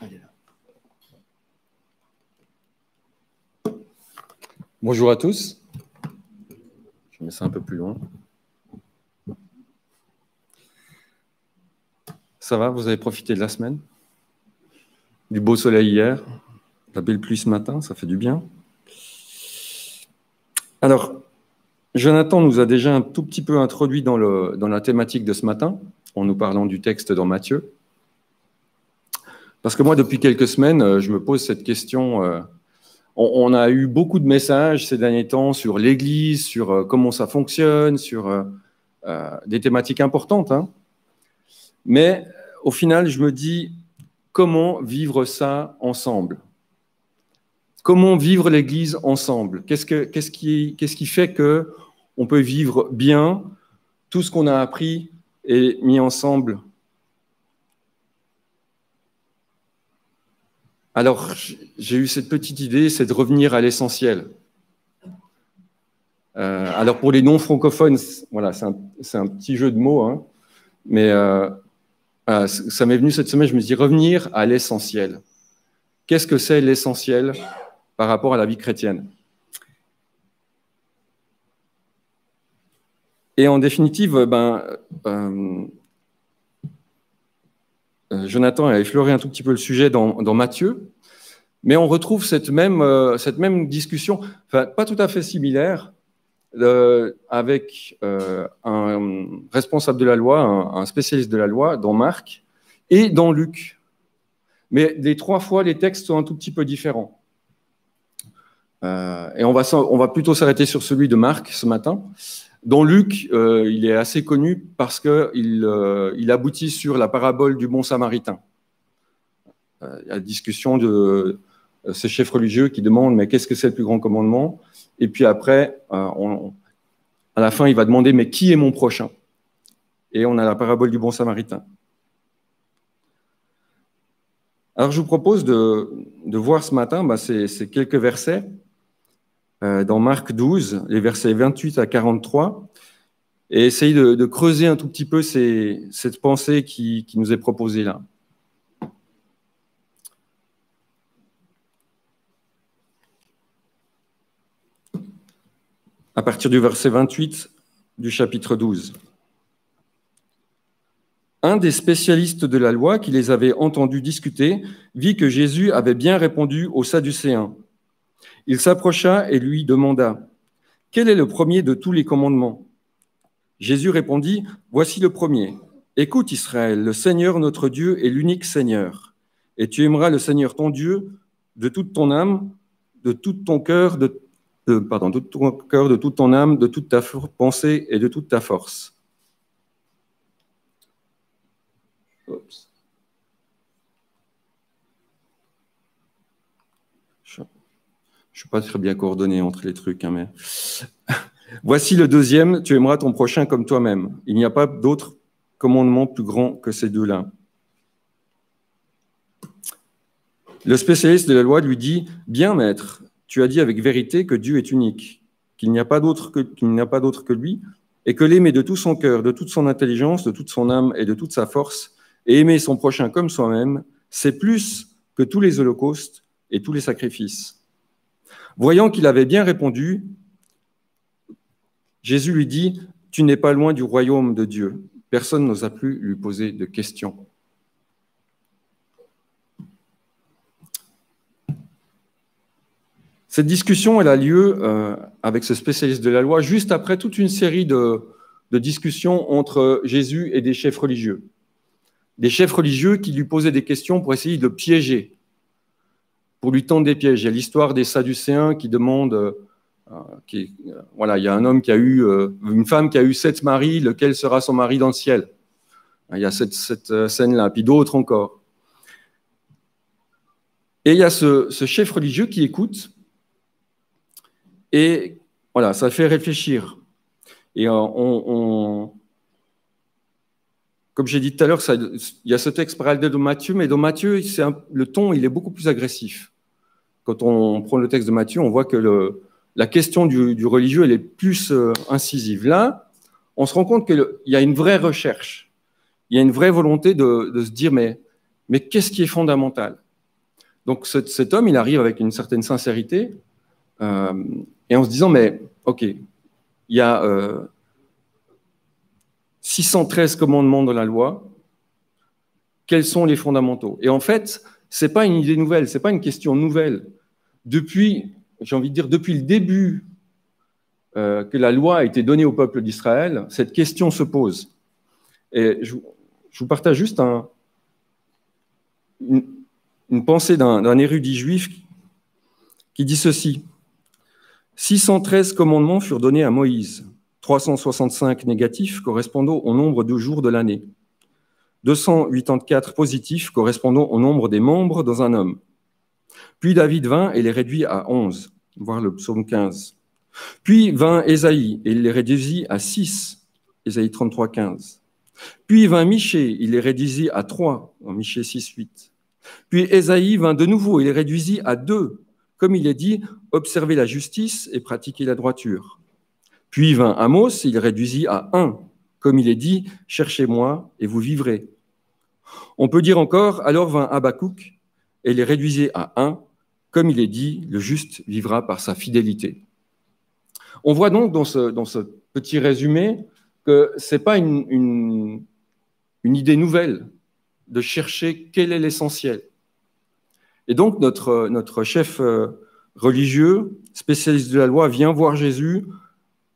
Elle est là. Bonjour à tous. Je mets ça un peu plus loin. Ça va, vous avez profité de la semaine? Du beau soleil hier, la belle pluie ce matin, ça fait du bien. Alors, Jonathan nous a déjà un tout petit peu introduit dans la thématique de ce matin, en nous parlant du texte dans Matthieu. Parce que moi, depuis quelques semaines, je me pose cette question. On a eu beaucoup de messages ces derniers temps sur l'Église, sur comment ça fonctionne, sur des thématiques importantes. Hein. Mais au final, je me dis, comment vivre ça ensemble? Comment vivre l'Église ensemble? Qu'est-ce qui fait qu'on peut vivre bien tout ce qu'on a appris et mis ensemble? Alors, j'ai eu cette petite idée, c'est de revenir à l'essentiel. Alors, pour les non-francophones, voilà, c'est un petit jeu de mots, hein, mais ça m'est venu cette semaine, je me suis dit revenir à l'essentiel. Qu'est-ce que c'est l'essentiel par rapport à la vie chrétienne? Et en définitive, Jonathan a effleuré un tout petit peu le sujet dans Matthieu, mais on retrouve cette même discussion, enfin, pas tout à fait similaire, avec un responsable de la loi, un spécialiste de la loi, dans Marc et dans Luc. Mais les trois fois, les textes sont un tout petit peu différents. Et on va plutôt s'arrêter sur celui de Marc ce matin. Dans Luc, il est assez connu parce qu'il aboutit sur la parabole du bon samaritain. Il y a la discussion de ces chefs religieux qui demandent « mais qu'est-ce que c'est le plus grand commandement ?» Et puis après, à la fin, il va demander « mais qui est mon prochain ?» Et on a la parabole du bon samaritain. Alors, je vous propose de voir ce matin ces quelques versets dans Marc 12, les versets 28 à 43, et essayer de creuser un tout petit peu cette pensée qui nous est proposée là. À partir du verset 28 du chapitre 12. Un des spécialistes de la loi qui les avait entendus discuter vit que Jésus avait bien répondu aux Sadducéens. Il s'approcha et lui demanda « Quel est le premier de tous les commandements ?» Jésus répondit « Voici le premier. Écoute Israël, le Seigneur notre Dieu est l'unique Seigneur. Et tu aimeras le Seigneur ton Dieu de toute ton âme, de tout ton cœur, de toute ton âme, de toute ta pensée et de toute ta force. » Oups. Je ne suis pas très bien coordonné entre les trucs, hein, mais... Voici le deuxième, tu aimeras ton prochain comme toi-même. Il n'y a pas d'autre commandement plus grand que ces deux-là. Le spécialiste de la loi lui dit « Bien, maître, tu as dit avec vérité que Dieu est unique, qu'il n'y a pas d'autre que lui, et que l'aimer de tout son cœur, de toute son intelligence, de toute son âme et de toute sa force, et aimer son prochain comme soi-même, c'est plus que tous les holocaustes et tous les sacrifices. » Voyant qu'il avait bien répondu, Jésus lui dit « Tu n'es pas loin du royaume de Dieu. » Personne n'osa plus lui poser de questions. Cette discussion, elle a lieu avec ce spécialiste de la loi juste après toute une série de discussions entre Jésus et des chefs religieux. Des chefs religieux qui lui posaient des questions pour essayer de le piéger, pour lui tendre des pièges. Il y a l'histoire des Sadducéens qui demandent, voilà, il y a un homme qui a eu, une femme qui a eu 7 maris, lequel sera son mari dans le ciel? Il y a cette scène-là, puis d'autres encore. Et il y a ce chef religieux qui écoute, et voilà, ça fait réfléchir. Et comme j'ai dit tout à l'heure, il y a ce texte parallèle de Matthieu, mais dans Matthieu, le ton il est beaucoup plus agressif. Quand on prend le texte de Matthieu, on voit que la question du religieux elle est plus incisive. Là, on se rend compte qu'il y a une vraie recherche, il y a une vraie volonté de se dire mais mais qu'est-ce qui est fondamental? Donc cet homme, il arrive avec une certaine sincérité et en se disant, mais ok, il y a 613 commandements dans la loi, quels sont les fondamentaux? Et en fait, ce n'est pas une idée nouvelle, ce n'est pas une question nouvelle. Depuis, j'ai envie de dire, depuis le début que la loi a été donnée au peuple d'Israël, cette question se pose. Et je vous partage juste une pensée d'un érudit juif qui dit ceci. 613 commandements furent donnés à Moïse, 365 négatifs correspondant au nombre de jours de l'année, 284 positifs correspondant au nombre des membres dans un homme. Puis David vint et les réduit à 11, voir le psaume 15. Puis vint Ésaïe et il les réduisit à 6, Ésaïe 33, 15. Puis vint Michée, il les réduisit à 3, dans Michée 6, 8. Puis Ésaïe vint de nouveau et les réduisit à 2, comme il est dit, observez la justice et pratiquez la droiture. Puis vint Amos, il les réduisit à 1, comme il est dit, cherchez-moi et vous vivrez. On peut dire encore, alors vint Habakkuk et les réduisit à 1, comme il est dit, le juste vivra par sa fidélité. On voit donc dans ce petit résumé que ce n'est pas une idée nouvelle de chercher quel est l'essentiel. Et donc notre chef religieux, spécialiste de la loi, vient voir Jésus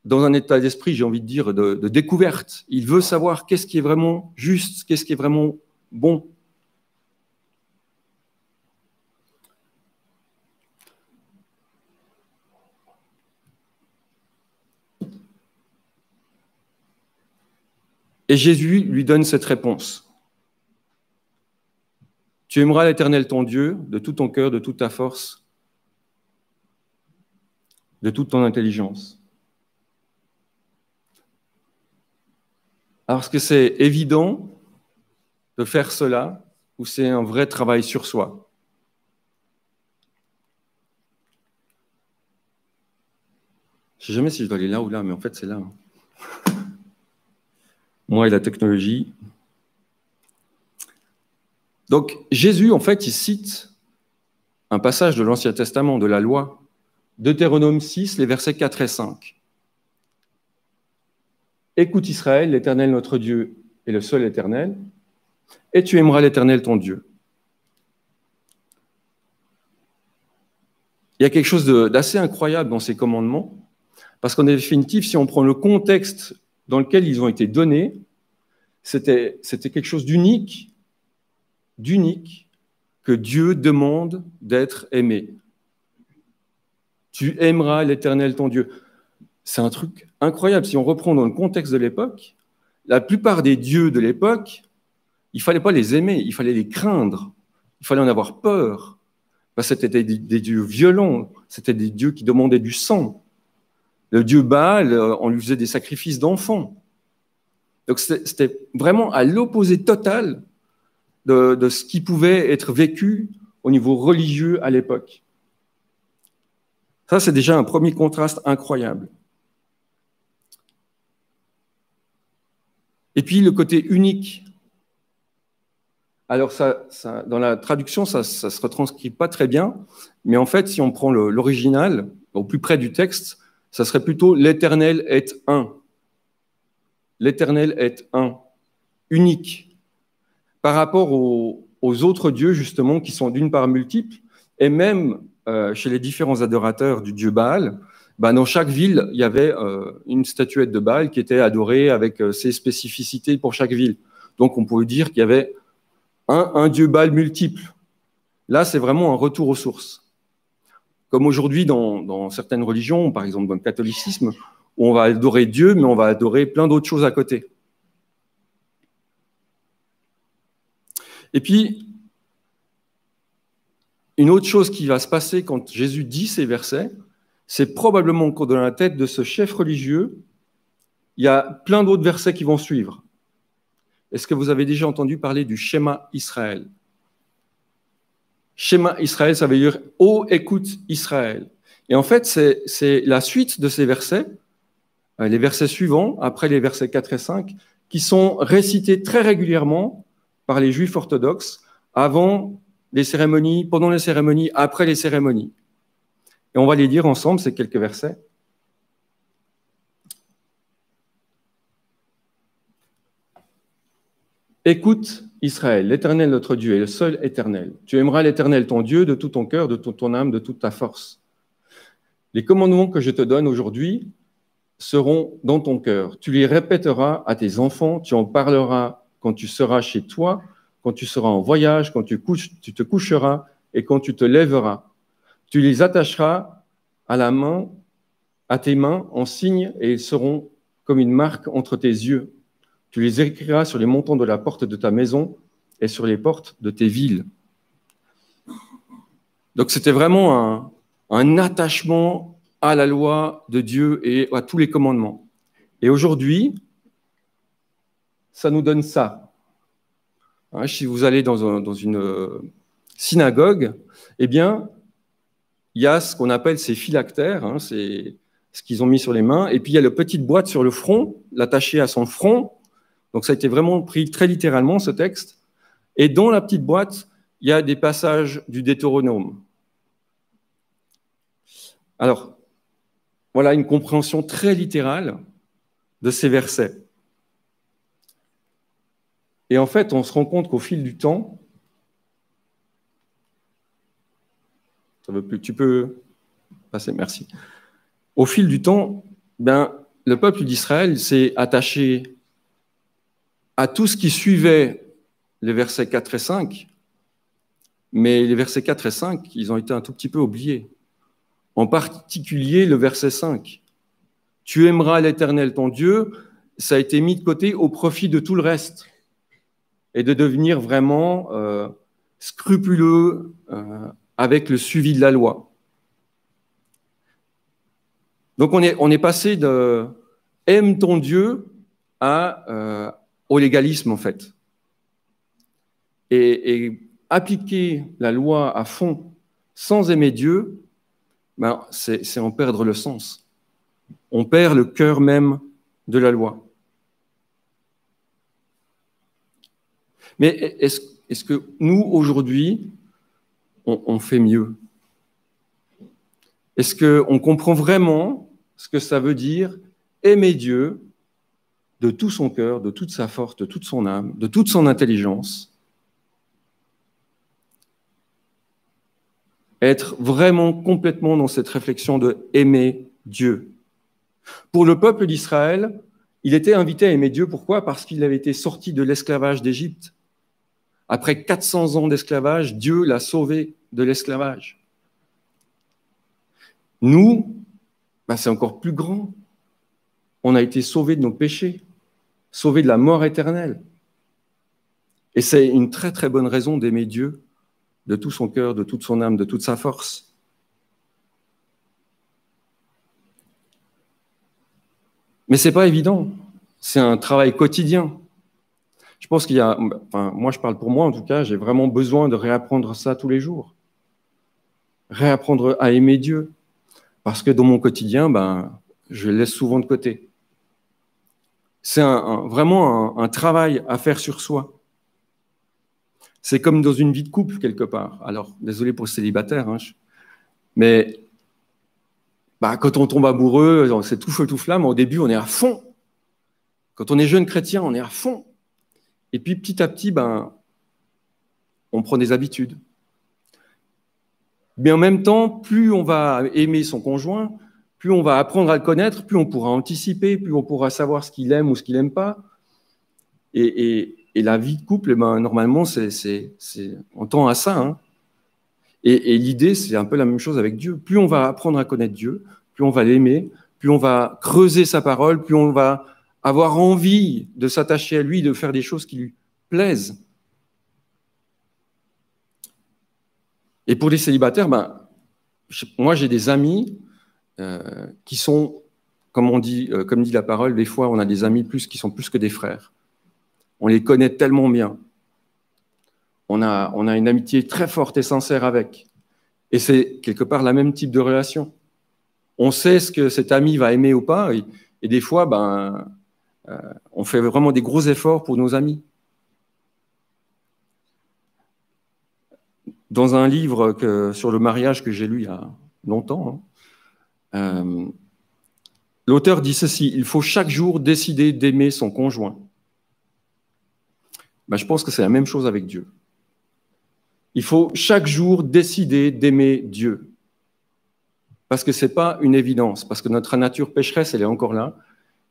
dans un état d'esprit, j'ai envie de dire, de découverte. Il veut savoir qu'est-ce qui est vraiment juste, qu'est-ce qui est vraiment bon. Et Jésus lui donne cette réponse. Tu aimeras l'Éternel ton Dieu de tout ton cœur, de toute ta force, de toute ton intelligence. Alors, est-ce que c'est évident de faire cela ou c'est un vrai travail sur soi? Je ne sais jamais si je dois aller là ou là, mais en fait, c'est là. Moi et la technologie. Donc, Jésus, en fait, il cite un passage de l'Ancien Testament, de la loi, Deutéronome 6, les versets 4 et 5. Écoute Israël, l'Éternel notre Dieu est le seul Éternel, et tu aimeras l'Éternel ton Dieu. Il y a quelque chose d'assez incroyable dans ces commandements, parce qu'en définitive, si on prend le contexte dans lequel ils ont été donnés, c'était quelque chose d'unique que Dieu demande d'être aimé. Tu aimeras l'Éternel ton Dieu. C'est un truc incroyable. Si on reprend dans le contexte de l'époque, la plupart des dieux de l'époque, il ne fallait pas les aimer, il fallait les craindre, il fallait en avoir peur. Parce que c'était des dieux violents, c'était des dieux qui demandaient du sang. Le dieu Baal, on lui faisait des sacrifices d'enfants. Donc c'était vraiment à l'opposé total de ce qui pouvait être vécu au niveau religieux à l'époque. Ça, c'est déjà un premier contraste incroyable. Et puis le côté unique. Alors, dans la traduction, ça ne se retranscrit pas très bien, mais en fait, si on prend l'original, au plus près du texte, ça serait plutôt « l'Éternel est un ». L'Éternel est un, unique, par rapport aux autres dieux, justement, qui sont d'une part multiples, et même chez les différents adorateurs du dieu Baal, dans chaque ville, il y avait une statuette de Baal qui était adorée avec ses spécificités pour chaque ville. Donc, on pouvait dire qu'il y avait un dieu Baal multiple. Là, c'est vraiment un retour aux sources. Comme aujourd'hui, dans certaines religions, par exemple dans le catholicisme, où on va adorer Dieu, mais on va adorer plein d'autres choses à côté. Et puis, une autre chose qui va se passer quand Jésus dit ces versets, c'est probablement qu'au dans la tête de ce chef religieux, il y a plein d'autres versets qui vont suivre. Est-ce que vous avez déjà entendu parler du schéma Israël? Schéma Israël, ça veut dire « Oh, écoute Israël ». Et en fait, c'est la suite de ces versets, les versets suivants, après les versets 4 et 5, qui sont récités très régulièrement par les Juifs orthodoxes avant les cérémonies, pendant les cérémonies, après les cérémonies. Et on va les lire ensemble, ces quelques versets. Écoute, Israël, l'Éternel notre Dieu est le seul éternel. Tu aimeras l'Éternel ton Dieu de tout ton cœur, de toute ton âme, de toute ta force. Les commandements que je te donne aujourd'hui seront dans ton cœur. Tu les répéteras à tes enfants, tu en parleras quand tu seras chez toi, quand tu seras en voyage, quand tu te coucheras et quand tu te lèveras. Tu les attacheras à la main, à tes mains en signe et ils seront comme une marque entre tes yeux. Tu les écriras sur les montants de la porte de ta maison et sur les portes de tes villes. Donc c'était vraiment un attachement à la loi de Dieu et à tous les commandements. Et aujourd'hui, ça nous donne ça. Hein, si vous allez dans une synagogue, eh bien, il y a ce qu'on appelle ces phylactères, hein, c'est ce qu'ils ont mis sur les mains, et puis il y a la petite boîte sur le front, l'attachée à son front. Donc ça a été vraiment pris très littéralement, ce texte. Et dans la petite boîte, il y a des passages du Deutéronome. Alors, voilà une compréhension très littérale de ces versets. Et en fait, on se rend compte qu'au fil du temps, ça veut plus, tu peux passer, merci. Au fil du temps, le peuple d'Israël s'est attaché à tout ce qui suivait les versets 4 et 5, mais les versets 4 et 5, ils ont été un tout petit peu oubliés. En particulier le verset 5. Tu aimeras l'Éternel ton Dieu, ça a été mis de côté au profit de tout le reste et de devenir vraiment scrupuleux avec le suivi de la loi. Donc on est passé de « aime ton Dieu » au légalisme en fait. Et appliquer la loi à fond sans aimer Dieu, c'est en perdre le sens. On perd le cœur même de la loi. Mais est-ce que nous, aujourd'hui, on fait mieux? Est-ce qu'on comprend vraiment ce que ça veut dire aimer Dieu de tout son cœur, de toute sa force, de toute son âme, de toute son intelligence? Être vraiment complètement dans cette réflexion de aimer Dieu. Pour le peuple d'Israël, il était invité à aimer Dieu. Pourquoi? Parce qu'il avait été sorti de l'esclavage d'Égypte. Après 400 ans d'esclavage, Dieu l'a sauvé de l'esclavage. Nous, c'est encore plus grand. On a été sauvés de nos péchés, sauvés de la mort éternelle. Et c'est une très très bonne raison d'aimer Dieu de tout son cœur, de toute son âme, de toute sa force. Mais ce n'est pas évident. C'est un travail quotidien. Je pense qu'il y a, moi je parle pour moi en tout cas, j'ai vraiment besoin de réapprendre ça tous les jours. Réapprendre à aimer Dieu. Parce que dans mon quotidien, je le laisse souvent de côté. C'est vraiment un travail à faire sur soi. C'est comme dans une vie de couple, quelque part. Alors, désolé pour les célibataires, mais quand on tombe amoureux, c'est tout feu, tout flamme. Au début, on est à fond. Quand on est jeune chrétien, on est à fond. Et puis, petit à petit, on prend des habitudes. Mais en même temps, plus on va aimer son conjoint, plus on va apprendre à le connaître, plus on pourra anticiper, plus on pourra savoir ce qu'il aime ou ce qu'il n'aime pas. Et la vie de couple, normalement, on tend à ça. Et l'idée, c'est un peu la même chose avec Dieu. Plus on va apprendre à connaître Dieu, plus on va l'aimer, plus on va creuser sa parole, plus on va avoir envie de s'attacher à lui, de faire des choses qui lui plaisent. Et pour les célibataires, moi j'ai des amis qui sont, comme dit la parole, des fois on a des amis qui sont plus que des frères. On les connaît tellement bien. On a une amitié très forte et sincère avec. Et c'est quelque part le même type de relation. On sait ce que cet ami va aimer ou pas, et des fois, on fait vraiment des gros efforts pour nos amis. dans un livre sur le mariage que j'ai lu il y a longtemps, l'auteur dit ceci: il faut chaque jour décider d'aimer son conjoint. Ben, je pense que c'est la même chose avec Dieu. Il faut chaque jour décider d'aimer Dieu. Parce que ce n'est pas une évidence, parce que notre nature pécheresse, elle est encore là,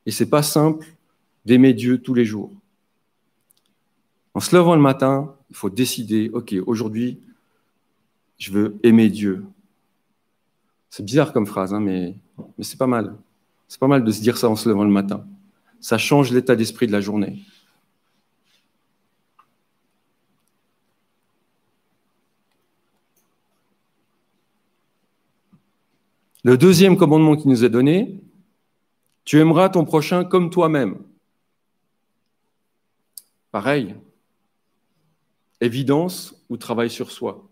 et ce n'est pas simple d'aimer Dieu tous les jours. En se levant le matin, il faut décider, ok, aujourd'hui, je veux aimer Dieu. C'est bizarre comme phrase, hein, mais c'est pas mal. C'est pas mal de se dire ça en se levant le matin. Ça change l'état d'esprit de la journée. Le deuxième commandement qui nous est donné, tu aimeras ton prochain comme toi-même. Pareil, évidence ou travail sur soi.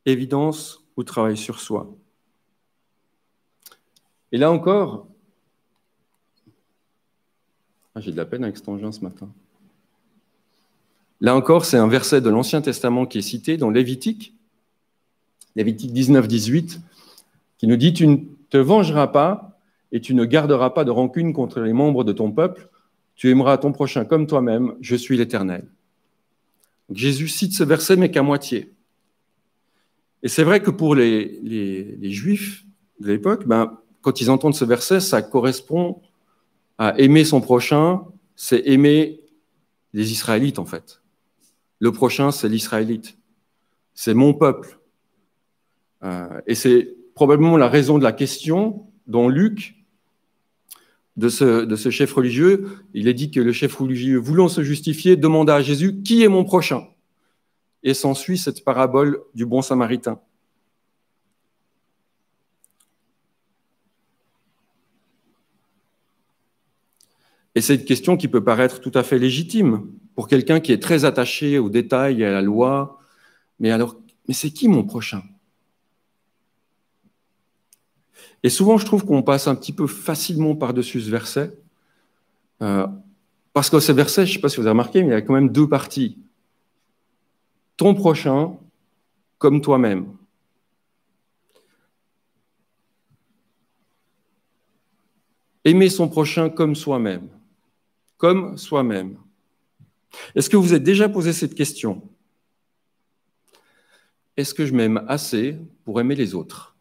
Évidence ou travail sur soi. Et là encore, j'ai de la peine avec cet engin ce matin. Là encore, c'est un verset de l'Ancien Testament qui est cité dans Lévitique 19-18, qui nous dit « Tu ne te vengeras pas et tu ne garderas pas de rancune contre les membres de ton peuple. Tu aimeras ton prochain comme toi-même. Je suis l'Éternel. » Jésus cite ce verset, mais qu'à moitié. Et c'est vrai que pour les Juifs de l'époque, quand ils entendent ce verset, ça correspond à aimer son prochain, c'est aimer les Israélites en fait. Le prochain, c'est l'Israélite. C'est mon peuple. Et c'est probablement la raison de la question dont Luc, de ce chef religieux, il est dit que le chef religieux, voulant se justifier, demanda à Jésus « Qui est mon prochain ?» Et s'ensuit cette parabole du bon samaritain. Et c'est une question qui peut paraître tout à fait légitime pour quelqu'un qui est très attaché aux détails et à la loi. Mais c'est qui mon prochain ? Et souvent, je trouve qu'on passe un petit peu facilement par-dessus ce verset. Parce que ce verset, je ne sais pas si vous avez remarqué, mais il y a quand même deux parties. Ton prochain comme toi-même. Aimer son prochain comme soi-même. Comme soi-même. Est-ce que vous êtes déjà posé cette question ? Est-ce que je m'aime assez pour aimer les autres ?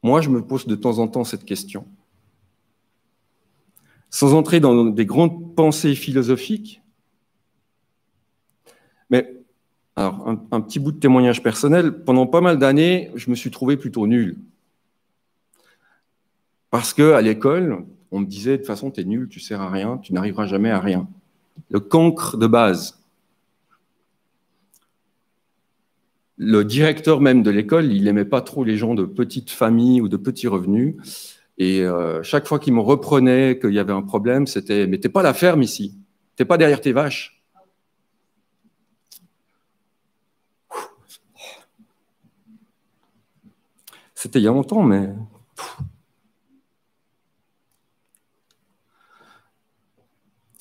Moi, je me pose de temps en temps cette question. Sans entrer dans des grandes pensées philosophiques, mais alors, un petit bout de témoignage personnel, pendant pas mal d'années, je me suis trouvé plutôt nul. Parce qu'à l'école, on me disait, de toute façon, tu es nul, tu ne sers à rien, tu n'arriveras jamais à rien. Le cancre de base. Le directeur même de l'école, il n'aimait pas trop les gens de petites familles ou de petits revenus. Et chaque fois qu'il me reprenait qu'il y avait un problème, c'était « Mais t'es pas à la ferme ici, t'es pas derrière tes vaches. » C'était il y a longtemps, mais...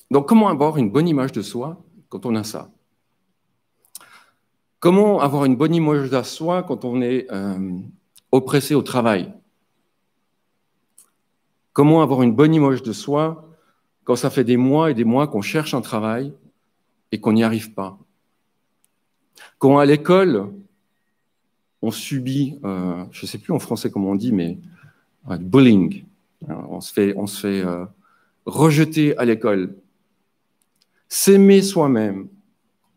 Donc, comment avoir une bonne image de soi quand on a ça ? Comment avoir une bonne image de soi quand on est oppressé au travail ? Comment avoir une bonne image de soi quand ça fait des mois et des mois qu'on cherche un travail et qu'on n'y arrive pas ? Quand à l'école, on subit, je ne sais plus en français comment on dit, mais bullying. On se fait rejeter à l'école. S'aimer soi-même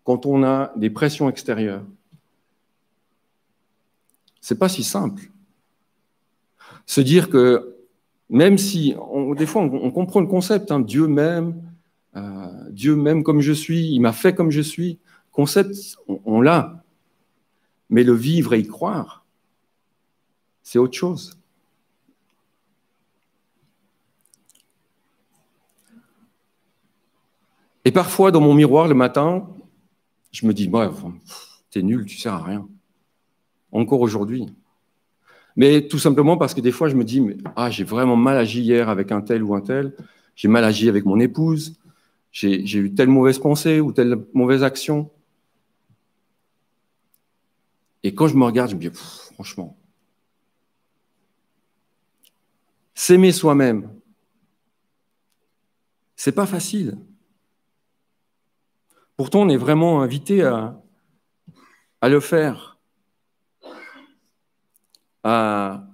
quand on a des pressions extérieures. C'est pas si simple. Se dire que même si, des fois, on comprend le concept, hein, Dieu m'aime comme je suis, il m'a fait comme je suis. Concept, on l'a. Mais le vivre et y croire, c'est autre chose. Et parfois, dans mon miroir, le matin, je me dis, t'es nul, tu sers à rien. Encore aujourd'hui. Mais tout simplement parce que des fois, je me dis, j'ai vraiment mal agi hier avec un tel ou un tel, j'ai mal agi avec mon épouse, j'ai eu telle mauvaise pensée ou telle mauvaise action. Et quand je me regarde, je me dis, franchement, s'aimer soi-même, c'est pas facile. Pourtant, on est vraiment invité à le faire, à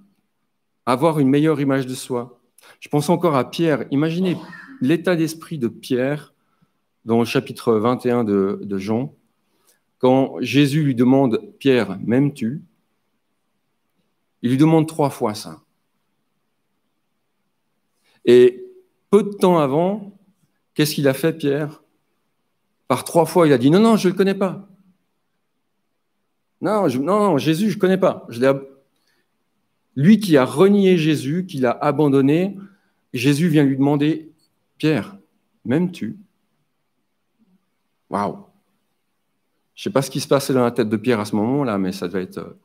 avoir une meilleure image de soi. Je pense encore à Pierre. Imaginez l'état d'esprit de Pierre dans le chapitre 21 de Jean, quand Jésus lui demande, « Pierre, m'aimes-tu » Il lui demande 3 fois ça. Et peu de temps avant, qu'est-ce qu'il a fait, Pierre? Par 3 fois, il a dit, « Non, non, je ne le connais pas. Non, Jésus, je ne connais pas. » Lui qui a renié Jésus, qui l'a abandonné, Jésus vient lui demander, « Pierre, m'aimes-tu » Waouh! Je ne sais pas ce qui se passait dans la tête de Pierre à ce moment-là, mais ça devait être...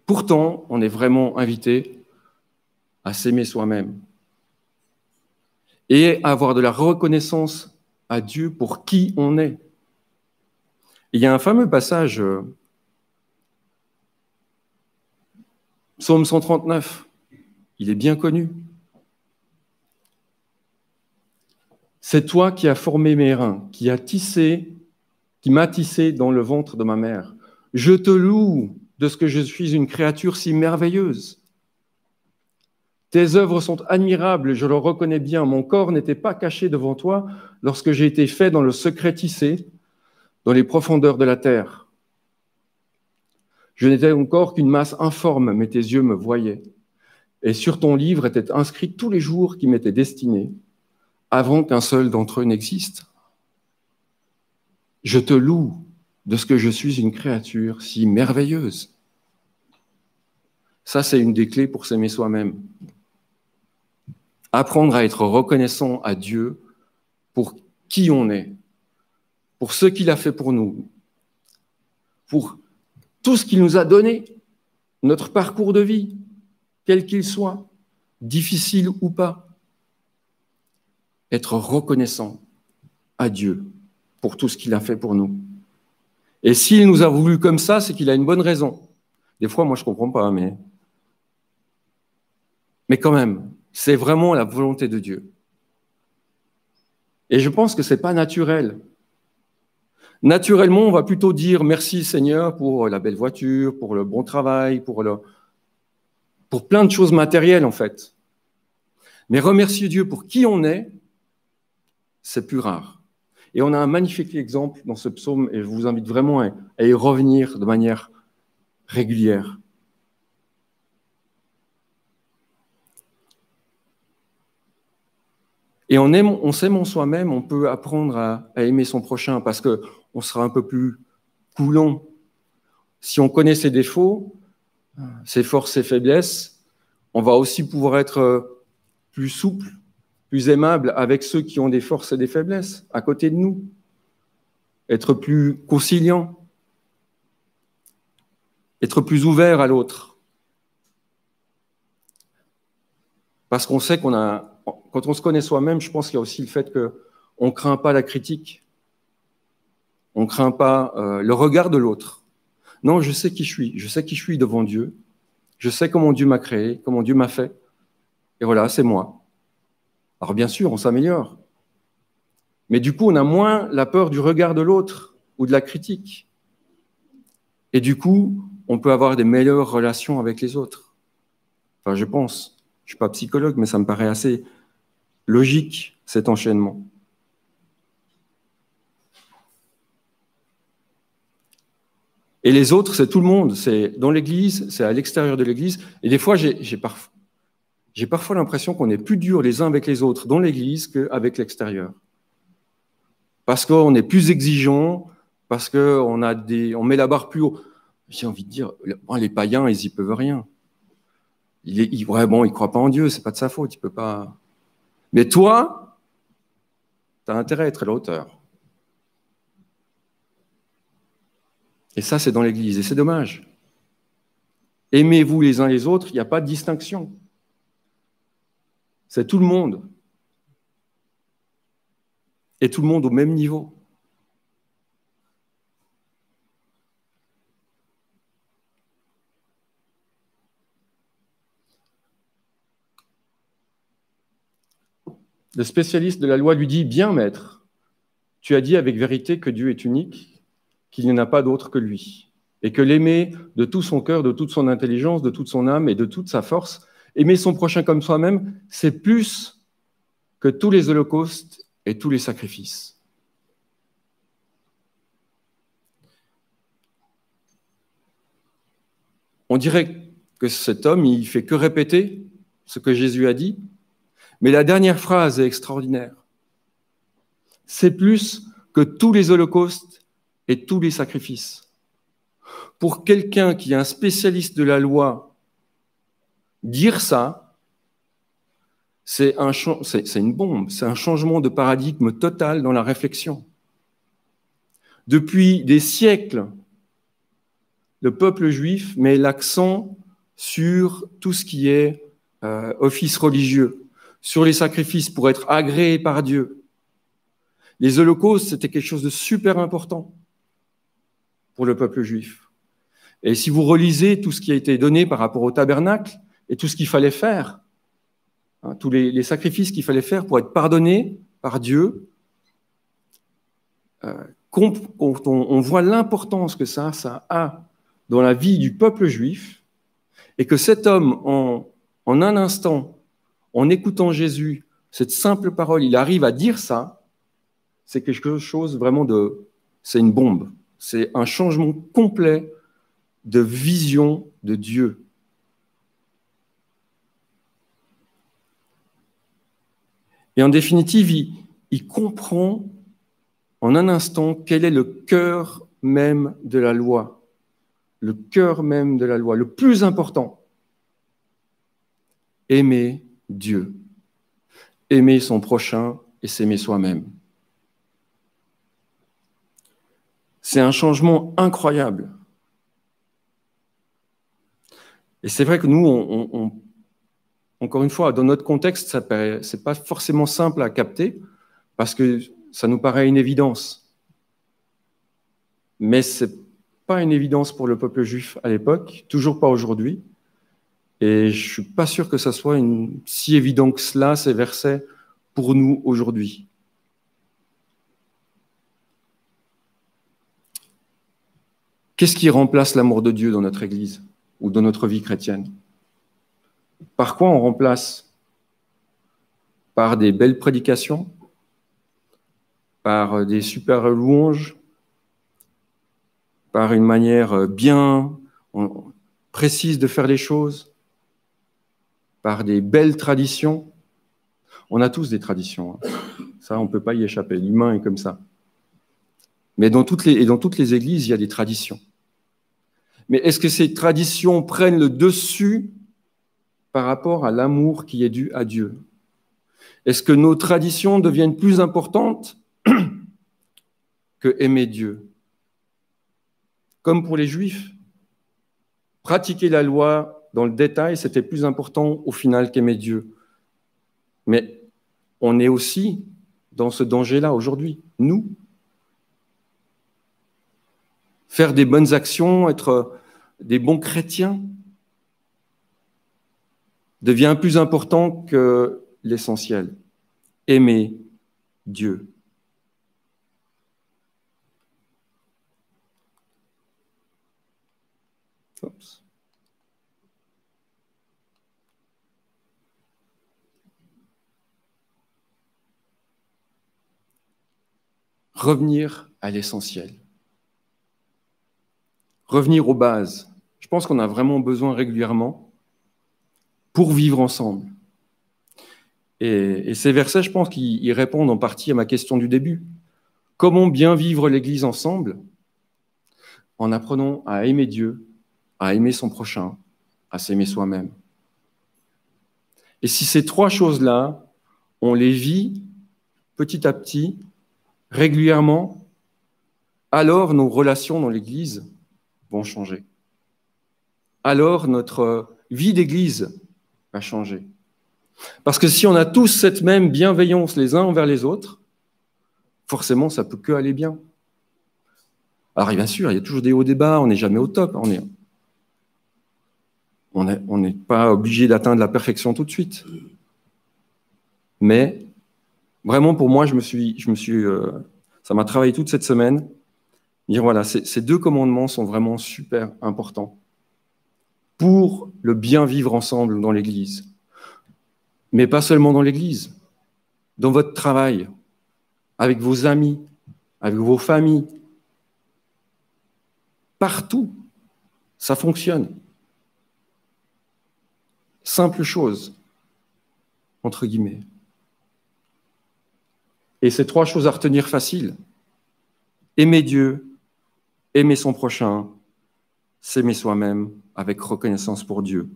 Pourtant, on est vraiment invité à s'aimer soi-même et à avoir de la reconnaissance à Dieu pour qui on est. Il y a un fameux passage, Psaume 139, il est bien connu. C'est toi qui as formé mes reins, qui m'as tissé dans le ventre de ma mère. Je te loue de ce que je suis une créature si merveilleuse. Tes œuvres sont admirables, je le reconnais bien. Mon corps n'était pas caché devant toi lorsque j'ai été fait dans le secret tissé, dans les profondeurs de la terre. Je n'étais encore qu'une masse informe, mais tes yeux me voyaient. Et sur ton livre étaient inscrits tous les jours qui m'étaient destinés, avant qu'un seul d'entre eux n'existe. Je te loue de ce que je suis une créature si merveilleuse. Ça, c'est une des clés pour s'aimer soi-même. Apprendre à être reconnaissant à Dieu pour qui on est, pour ce qu'il a fait pour nous, pour tout ce qu'il nous a donné, notre parcours de vie, quel qu'il soit, difficile ou pas. Être reconnaissant à Dieu pour tout ce qu'il a fait pour nous. Et s'il nous a voulu comme ça, c'est qu'il a une bonne raison. Des fois, moi, je ne comprends pas, mais quand même, c'est vraiment la volonté de Dieu. Et je pense que ce n'est pas naturel. Naturellement, on va plutôt dire merci Seigneur pour la belle voiture, pour le bon travail, pour plein de choses matérielles en fait. Mais remercier Dieu pour qui on est, c'est plus rare. Et on a un magnifique exemple dans ce psaume et je vous invite vraiment à y revenir de manière régulière. Et en s'aimant soi-même, on peut apprendre à aimer son prochain parce qu'on sera un peu plus coulant. Si on connaît ses défauts, ses forces, ses faiblesses, on va aussi pouvoir être plus souple, plus aimable avec ceux qui ont des forces et des faiblesses à côté de nous. Être plus conciliant, être plus ouvert à l'autre. Parce qu'on sait quand on se connaît soi-même, je pense qu'il y a aussi le fait qu'on ne craint pas la critique. On ne craint pas le regard de l'autre. Non, je sais qui je suis. Je sais qui je suis devant Dieu. Je sais comment Dieu m'a créé, comment Dieu m'a fait. Et voilà, c'est moi. Alors bien sûr, on s'améliore. Mais du coup, on a moins la peur du regard de l'autre ou de la critique. Et du coup, on peut avoir des meilleures relations avec les autres. Enfin, je pense. Je ne suis pas psychologue, mais ça me paraît assez logique, cet enchaînement. Et les autres, c'est tout le monde. C'est dans l'Église, c'est à l'extérieur de l'Église. Et des fois, j'ai parfois l'impression qu'on est plus dur les uns avec les autres dans l'Église qu'avec l'extérieur. Parce qu'on est plus exigeant, parce qu'on met la barre plus haut. J'ai envie de dire, les païens, ils n'y peuvent rien. Ils ne croient pas en Dieu, c'est pas de sa faute, il peut pas. Mais toi, tu as intérêt à être à la hauteur. Et ça, c'est dans l'Église, et c'est dommage. Aimez-vous les uns les autres, il n'y a pas de distinction. C'est tout le monde. Et tout le monde au même niveau. Le spécialiste de la loi lui dit « Bien, maître, tu as dit avec vérité que Dieu est unique, qu'il n'y en a pas d'autre que lui, et que l'aimer de tout son cœur, de toute son intelligence, de toute son âme et de toute sa force, aimer son prochain comme soi-même, c'est plus que tous les holocaustes et tous les sacrifices. » On dirait que cet homme, il fait que répéter ce que Jésus a dit, mais la dernière phrase est extraordinaire. C'est plus que tous les holocaustes et tous les sacrifices. Pour quelqu'un qui est un spécialiste de la loi, dire ça, c'est une bombe, c'est un changement de paradigme total dans la réflexion. Depuis des siècles, le peuple juif met l'accent sur tout ce qui est office religieux, sur les sacrifices pour être agréés par Dieu. Les holocaustes, c'était quelque chose de super important pour le peuple juif. Et si vous relisez tout ce qui a été donné par rapport au tabernacle et tout ce qu'il fallait faire, hein, tous les sacrifices qu'il fallait faire pour être pardonné par Dieu, on voit l'importance que ça a dans la vie du peuple juif, et que cet homme, en un instant, en écoutant Jésus, cette simple parole, il arrive à dire ça, c'est quelque chose vraiment c'est une bombe. C'est un changement complet de vision de Dieu. Et en définitive, il comprend en un instant quel est le cœur même de la loi. Le cœur même de la loi, le plus important. Aimer Dieu. Aimer son prochain et s'aimer soi-même. C'est un changement incroyable. Et c'est vrai que nous, encore une fois, dans notre contexte, c'est pas forcément simple à capter parce que ça nous paraît une évidence. Mais c'est pas une évidence pour le peuple juif à l'époque, toujours pas aujourd'hui. Et je suis pas sûr que ça soit si évident que cela, ces versets, pour nous aujourd'hui. Qu'est-ce qui remplace l'amour de Dieu dans notre Église ou dans notre vie chrétienne? Par quoi on remplace? Par des belles prédications? Par des super louanges? Par une manière bien précise de faire les choses? Par des belles traditions? On a tous des traditions. Hein. Ça, on ne peut pas y échapper. L'humain est comme ça. Mais dans toutes les églises, il y a des traditions. Mais est-ce que ces traditions prennent le dessus par rapport à l'amour qui est dû à Dieu? Est-ce que nos traditions deviennent plus importantes que aimer Dieu? Comme pour les Juifs, pratiquer la loi dans le détail, c'était plus important au final qu'aimer Dieu. Mais on est aussi dans ce danger-là aujourd'hui, nous. Faire des bonnes actions, être des bons chrétiens, devient plus important que l'essentiel. Aimer Dieu. Oups. Revenir à l'essentiel. Revenir aux bases. Je pense qu'on a vraiment besoin régulièrement pour vivre ensemble. Et ces versets, je pense qu'ils répondent en partie à ma question du début. Comment bien vivre l'Église ensemble? En apprenant à aimer Dieu, à aimer son prochain, à s'aimer soi-même. Et si ces trois choses-là, on les vit petit à petit, régulièrement, alors nos relations dans l'Église vont changer. Alors notre vie d'Église va changer. Parce que si on a tous cette même bienveillance les uns envers les autres, forcément, ça ne peut que aller bien. Alors bien sûr, il y a toujours des hauts des bas, on n'est jamais au top. On n'est pas obligé d'atteindre la perfection tout de suite. Mais Vraiment, pour moi, ça m'a travaillé toute cette semaine. Dire, voilà, ces deux commandements sont vraiment super importants pour le bien vivre ensemble dans l'Église. Mais pas seulement dans l'Église, dans votre travail, avec vos amis, avec vos familles. Partout, ça fonctionne. Simple chose, entre guillemets. Et ces trois choses à retenir faciles. Aimer Dieu, aimer son prochain, s'aimer soi-même avec reconnaissance pour Dieu.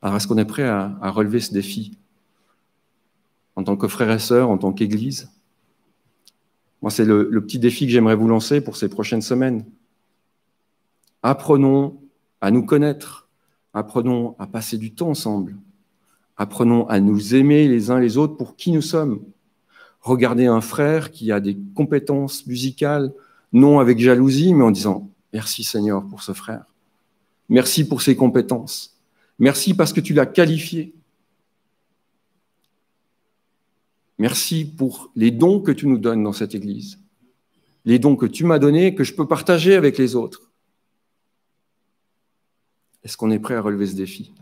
Alors, est-ce qu'on est prêt à relever ce défi en tant que frères et sœurs, en tant qu'Église? Moi, c'est le petit défi que j'aimerais vous lancer pour ces prochaines semaines. Apprenons à nous connaître, apprenons à passer du temps ensemble, apprenons à nous aimer les uns les autres pour qui nous sommes. Regardez un frère qui a des compétences musicales, non avec jalousie, mais en disant « Merci Seigneur pour ce frère. Merci pour ses compétences. Merci parce que tu l'as qualifié. Merci pour les dons que tu nous donnes dans cette Église. Les dons que tu m'as donnés, que je peux partager avec les autres. » Est-ce qu'on est prêt à relever ce défi ?